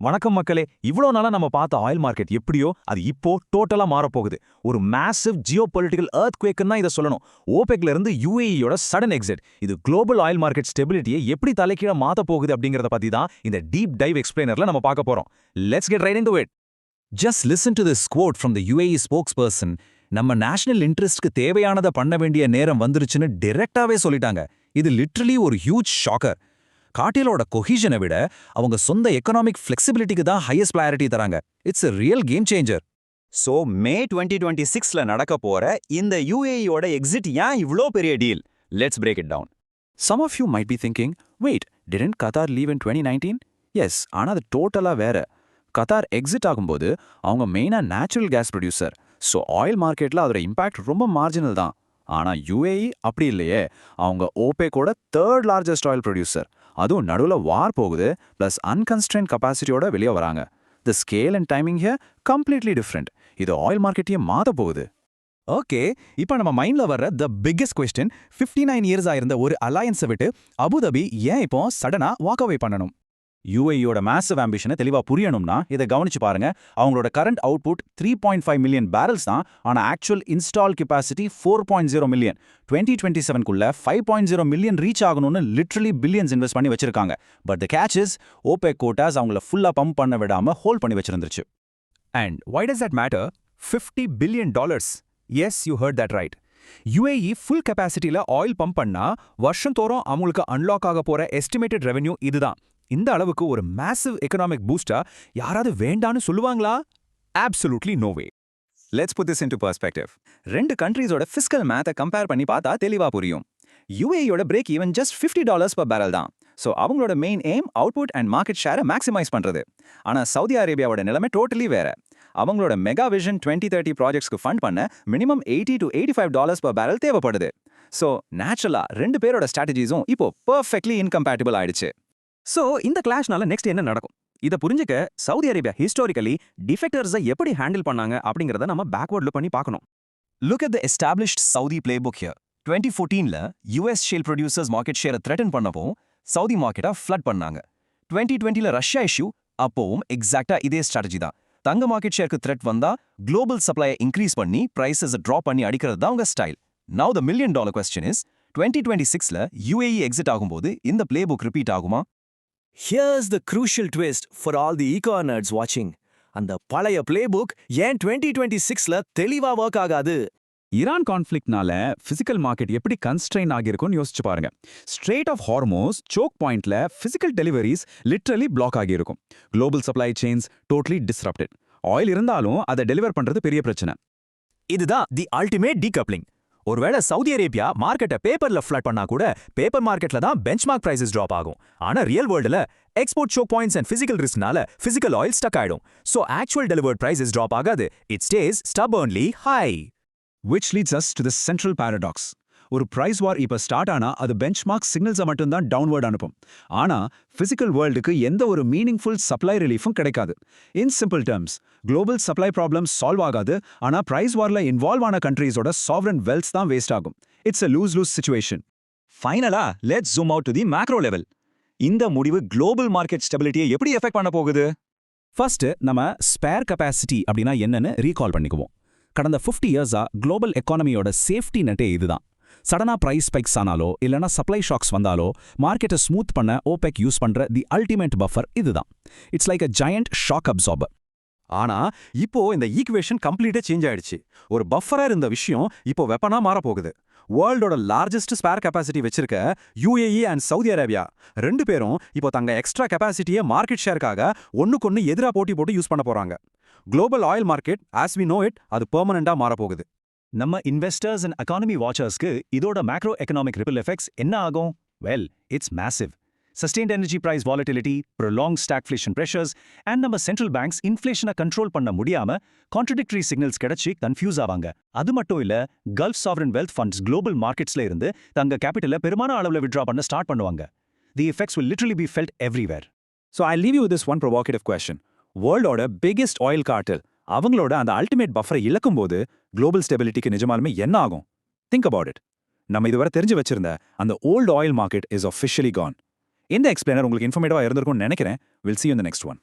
வணக்கம் மக்களே. இவ்வளோ நாளா நம்ம பார்த்த ஆயில் மார்க்கெட் எப்படியோ அது இப்போ டோட்டலா மாறப்போகுது. ஒரு மேசிவ் ஜியோ பொலிட்டிக்கல் எர்த்குவேக்னு தான் இதை சொல்லணும். ஓபெக்ல இருந்து யுஏஇயோட சடன் எக்ஸிட் இது குளோபல் ஆயில் மார்க்கெட் ஸ்டெபிலிட்டியை எப்படி தலைகீழ மாத்த போகுது அப்படிங்கறத பத்தி தான் இந்த டீப் டைவ் எக்ஸ்பிளைனர்ல நம்ம பார்க்க போறோம். Let's get right into it. Just listen to this quote from the UAE spokesperson. நம்ம நேஷனல் இன்ட்ரெஸ்ட்க்கு தேவையானதை பண்ண வேண்டிய நேரம் வந்துருச்சுன்னு டைரக்டாவே சொல்லிட்டாங்க. இது லிட்டரலி ஒரு ஹியூஜ் ஷாக்கர். காட்டிலோட கொஹிஷனை விட அவங்க சொந்த எக்கனாமிக் ஃப்ளெக்சிபிலிட்டிக்கு தான் ஹையஸ்ட் ப்ரையாரிட்டி தராங்க. It's a real game changer. So May 2026ல நடக்க போற இந்த யுஏஇயோட எக்ஸிட் ஏன் இவ்ளோ பெரிய deal? Let's break it down. Some of you might be thinking, wait, didn't Qatar leave in 2019? Yes, ஆனா அது டோட்டலா வேற. கத்தார் எக்ஸிட் ஆகும்போது அவங்க மெயினா natural gas producer. So oil மார்க்கெட்ல அதோட இம்பாக்ட் ரொம்ப மார்ஜினல் தான். ஆனா யுஏஇ அப்படி இல்லையே. அவங்க ஓபெக்கோட 3rd லார்ஜஸ்ட் ஆயில் ப்ரொடியூசர். அதுவும் நடுவில் வார் போகுது, பிளஸ் அன்கன்ஸ்ட்ரெயின் கெப்பாசிட்டியோட வெளியே வராங்க. தி scale and timing here completely different. இது ஆயில் மார்க்கெட்டையே மாத்த போகுது. ஓகே, இப்போ நம்ம மைண்ட்ல வர்ற த பிக்கெஸ்ட் கொஸ்டின், 59 இயர்ஸ் ஆயிருந்த ஒரு அலையன்ஸை விட்டு அபுதாபி ஏன் இப்போ சடனா வாக் அவே பண்ணணும்? யுஏஇயோட மேசிவ் ஆம்பிஷனை தெளிவா புரியணும்னா இதை கவனிச்சு பாருங்க. அவங்களோட கரண்ட் அவுட்புட் 3.5 மில்லியன் பேரல்ஸ் தான். ஆனா ஆக்சுவல் இன்ஸ்டால் கெப்பாசிட்டி 4.0 மில்லியன். 2027க்குள்ள 5.0 மில்லியன் ரீச் ஆகணும்னு லிட்டரலி பில்லியன்ஸ் இன்வெஸ்ட் பண்ணி வச்சிருக்காங்க. But the catch is OPEC quotas அவங்கள ஃபுல்லா பம்ப் பண்ண விடாம ஹோல்ட் பண்ணி வச்சிருந்துச்சு. And why does that matter? $50 billion. Yes, you heard that right. UAE full கெப்பாசிட்டியில ஆயில் பம்ப் பண்ணா வருஷம் தோறும் அவங்களுக்கு அன்லாக் ஆக போற எஸ்டிமேட்டட் ரெவென்யூ இதுதான். இந்த அளவுக்கு ஒரு மேசிவ் எக்கனாமிக் பூஸ்டா யாராவது வேண்டான்னு சொல்லுவாங்களா? Absolutely no way. Let's put this into perspective. ரெண்டு கண்ட்ரீஸோட ஃபிஸ்கல் மேத்தை கம்பேர் பண்ணி பார்த்தா தெளிவா புரியும். யுஏஇயோட break even just $50 per barrel தான். ஸோ அவங்களோட main aim output and market ஷேரை மேக்ஸிமைஸ் பண்றது. ஆனா சவுதி அரேபியாவோட நிலைமை டோட்டலி வேற. அவங்களோட மெகா விஷன் 2030 ப்ராஜெக்ட்ஸ்க்கு ஃபண்ட் பண்ண மினிமம் $80 to $85 per barrel தேவைப்படுது. ஸோ நேச்சுரலா ரெண்டு பேரோட ஸ்ட்ராட்டஜிஸும் இப்போ பெர்ஃபெக்ட்லி இன்கம்பேட்டிபிள் ஆயிடுச்சு. சோ இந்த கிளாஷ்னால நெக்ஸ்ட் என்ன நடக்கும்? இத புரிஞ்சுக்க சவுதி அரேபியா ஹிஸ்டாரிக்கலி டிஃபெக்டர்ஸை எப்படி ஹேண்டில் பண்ணாங்க அப்படிங்கறத நம்ம பேக்வர்ட் லுக் பண்ணி பார்க்கணும். Look at the established Saudi playbook here. 2014ல US shale producers market share threaten பண்ணப்போ சவுதி மார்க்கெட்டை ஃப்ளட் பண்ணாங்க. 2020ல ரஷ்யா இஷ்யூ அப்போவும் எக்ஸாக்ட்டா இதே ஸ்ட்ராட்டஜி தான். தங்க மார்க்கெட் ஷேருக்கு த்ரெட் வந்தா குளோபல் சப்ளையை இன்க்ரீஸ் பண்ணி பிரைசஸ் ட்ராப் பண்ணி அடிக்கிறது தான் உங்க style. Now the $1 million question is 2026ல UAE exit ஆகும்போது இந்த பிளேபுக் ரிப்பீட் ஆகுமா? Here's the crucial twist for all the eco nerds watching. அந்த பழைய பிளேபுக் ஏன் 2026ல தெளிவா ஒர்க் ஆகாது? ஈரான் கான்ஃப்ளிக்ட்னால பிசிக்கல் மார்க்கெட் எப்படி கன்ஸ்ட்ரெயின் ஆகியிருக்கும்னு யோசிச்சு பாருங்க. ஸ்ட்ரெய்ட் ஆஃப் ஹார்மோஸ் சோக் பாயிண்ட்ல பிசிக்கல் டெலிவரிஸ் லிட்டரலி பிளாக் ஆகியிருக்கும். Global supply chains totally disrupted. Oil இருந்தாலும் அதை டெலிவர் பண்றது பெரிய பிரச்சனை. இதுதான் தி அல்டிமேட் டீகப்ளிங். ஒருவேளை சவுதி அரேபியா மார்க்கெட்டை பேப்பர்ல ஃப்ளட் பண்ணா கூட பேப்பர் மார்க்கெட்ல தான் பெஞ்ச்மார்க் பிரைசஸ் டிராப் ஆகும். ஆனா ரியல் வேர்ல்டுல export choke points and physical ரிஸ்க்னால பிசிக்கல் ஆயில் ஸ்டக் ஆயிடும். So actual delivered prices drop ஆகாது. It stays stubbornly high. Which leads us to the central paradox. ஒரு பிரைஸ் வார் இப்ப ஸ்டார்ட் ஆனா அது பெஞ்ச்மார்க் சிக்னல்ஸை மட்டும்தான் டவுன்வர்ட் அனுப்பும். ஆனா பிசிக்கல் வேர்ல்டுக்கு எந்த ஒரு மீனிங்ஃபுல் சப்ளை ரிலீஃபும் கிடைக்காது. இன் simple terms, global supply problem solve ஆகாது. ஆனா பிரைஸ் வார்ல இன்வால்வ் ஆன கண்ட்ரீஸோட சாவரன் வெல்த்ஸ் தான் வேஸ்ட் ஆகும். It's a lose-lose situation. ஃபைனலா let's zoom out to the macro level. இந்த முடிவு குளோபல் மார்க்கெட் ஸ்டெபிலிட்டியை எப்படி எஃபெக்ட் பண்ண போகுது? ஃபர்ஸ்ட் நம்ம ஸ்பேர் கெப்பாசிட்டி அப்படின்னா என்னன்னு ரீகால் பண்ணிக்குவோம். கடந்த 50 இயர்ஸா குளோபல் எக்கானமியோட சேஃப்டி நெட்டே இதுதான். சடனா பிரைஸ் ஸ்பைக்ஸ் ஆனாலோ இல்லனா சப்ளை ஷாக்ஸ் வந்தாலோ மார்க்கெட்டை ஸ்மூத் பண்ண ஓபெக் யூஸ் பண்ற தி அல்டிமேட் பஃபர் இதுதான். It's like a giant shock absorber. ஆனா இப்போ இந்த ஈக்குவேஷன் கம்ப்ளீட்டா சேஞ்ச் ஆயிடுச்சு. ஒரு பஃபரா இருந்த விஷயம் இப்போ வெப்பனா மாற போகுது. வேர்ல்டோட லார்ஜஸ்ட் ஸ்பேர் கெப்பாசிட்டி வச்சிருக்க யுஏஇ அண்ட் சவுதி அரேபியா ரெண்டு பேரும் இப்போ தங்க எக்ஸ்ட்ரா கெப்பாசிட்டியை மார்க்கெட் ஷேருக்காக ஒண்ணுக்கொன்னு எதிரா போட்டி போட்டு யூஸ் பண்ண போறாங்க. Global oil market as we know it அது பெர்மனண்டா மாற போகுது. நம்ம இன்வெஸ்டர்ஸ் அண்ட் எக்கானமி வாட்சர்ஸ்க்கு இதோட மேக்ரோ எக்கனாமிக் ரிப்பிள் எஃபெக்ட்ஸ் என்ன ஆகும்? Well, it's massive. Sustained energy price volatility, prolonged stagflation pressures and நம்ம சென்ட்ரல் பேங்க்ஸ் இன்ஃப்ளேஷனை கண்ட்ரோல் பண்ண முடியாம கான்ட்ரடிக்டரி சிக்னல்ஸ் கிடைச்சி கன்ஃபியூஸ் ஆவாங்க. அது மட்டும் இல்ல, gulf sovereign wealth funds global மார்க்கெட்ஸ்ல இருந்து தங்க கேபிட்டலை பெருமான அளவுல வித்ட்ரா பண்ண ஸ்டார்ட் பண்ணுவாங்க. The effects will literally be felt everywhere. So I'll leave you with this one provocative question. வேர்ல்டோட பிக்கெஸ்ட் ஆயில் கார்ட்டல் அவங்களோட அந்த அல்டிமேட் பஃபரை இழக்கும்போது குளோபல் ஸ்டெபிலிட்டிக்கு நிஜமாலுமே என்ன ஆகும்? Think about it. நம்ம இதுவரை தெரிஞ்சு வச்சிருந்த அந்த old oil market is officially gone. இந்த எக்ஸ்பிளைனர் உங்களுக்கு இன்ஃபர்மேட்டிவா இருந்திருக்கும்னு நினைக்கிறேன். We'll see you in the next one.